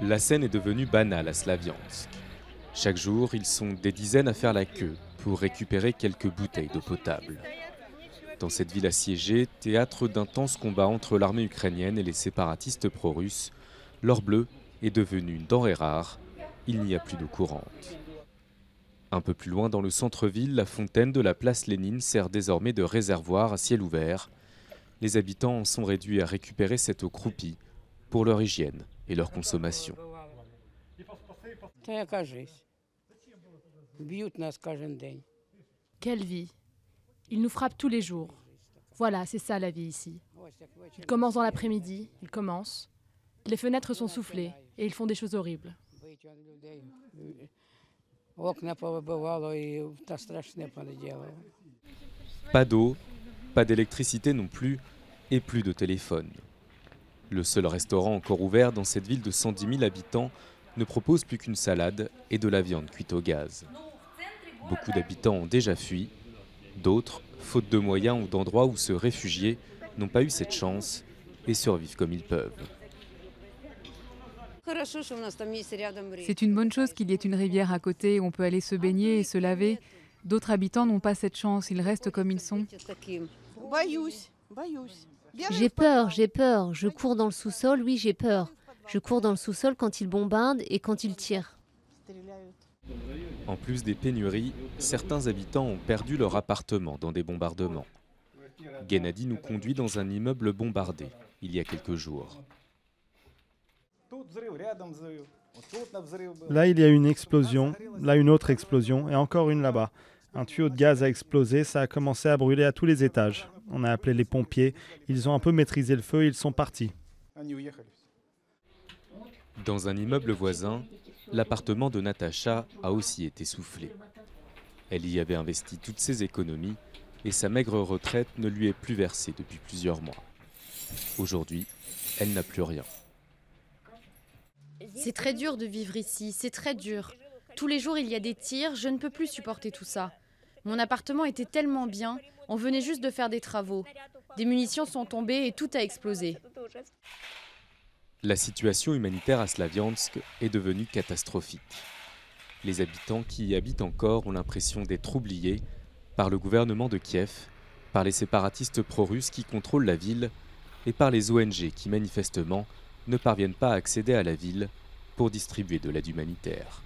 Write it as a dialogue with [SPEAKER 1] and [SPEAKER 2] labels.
[SPEAKER 1] La scène est devenue banale à Slaviansk. Chaque jour, ils sont des dizaines à faire la queue pour récupérer quelques bouteilles d'eau potable. Dans cette ville assiégée, théâtre d'intenses combats entre l'armée ukrainienne et les séparatistes pro-russes, l'or bleu est devenu une denrée rare. Il n'y a plus d'eau courante. Un peu plus loin dans le centre-ville, la fontaine de la place Lénine sert désormais de réservoir à ciel ouvert. Les habitants en sont réduits à récupérer cette eau croupie pour leur hygiène et leur consommation.
[SPEAKER 2] Quelle vie! Ils nous frappent tous les jours. Voilà, c'est ça la vie ici. Ils commencent dans l'après-midi, ils commencent. Les fenêtres sont soufflées et ils font des choses horribles.
[SPEAKER 1] Pas d'eau, pas d'électricité non plus, et plus de téléphone. Le seul restaurant encore ouvert dans cette ville de 110 000 habitants ne propose plus qu'une salade et de la viande cuite au gaz. Beaucoup d'habitants ont déjà fui. D'autres, faute de moyens ou d'endroits où se réfugier, n'ont pas eu cette chance et survivent comme ils peuvent.
[SPEAKER 3] C'est une bonne chose qu'il y ait une rivière à côté où on peut aller se baigner et se laver. D'autres habitants n'ont pas cette chance, ils restent comme ils sont.
[SPEAKER 4] J'ai peur. Je cours dans le sous-sol, oui, j'ai peur. Je cours dans le sous-sol quand ils bombardent et quand ils tirent.
[SPEAKER 1] En plus des pénuries, certains habitants ont perdu leur appartement dans des bombardements. Gennady nous conduit dans un immeuble bombardé il y a quelques jours.
[SPEAKER 5] Là, il y a une explosion, là une autre explosion et encore une là-bas. Un tuyau de gaz a explosé, ça a commencé à brûler à tous les étages. On a appelé les pompiers, ils ont un peu maîtrisé le feu et ils sont partis.
[SPEAKER 1] Dans un immeuble voisin, l'appartement de Natacha a aussi été soufflé. Elle y avait investi toutes ses économies et sa maigre retraite ne lui est plus versée depuis plusieurs mois. Aujourd'hui, elle n'a plus rien.
[SPEAKER 6] C'est très dur de vivre ici, c'est très dur. Tous les jours, il y a des tirs, je ne peux plus supporter tout ça. Mon appartement était tellement bien, on venait juste de faire des travaux. Des munitions sont tombées et tout a explosé.
[SPEAKER 1] La situation humanitaire à Slaviansk est devenue catastrophique. Les habitants qui y habitent encore ont l'impression d'être oubliés par le gouvernement de Kiev, par les séparatistes pro-russes qui contrôlent la ville et par les ONG qui manifestement ne parviennent pas à accéder à la ville pour distribuer de l'aide humanitaire.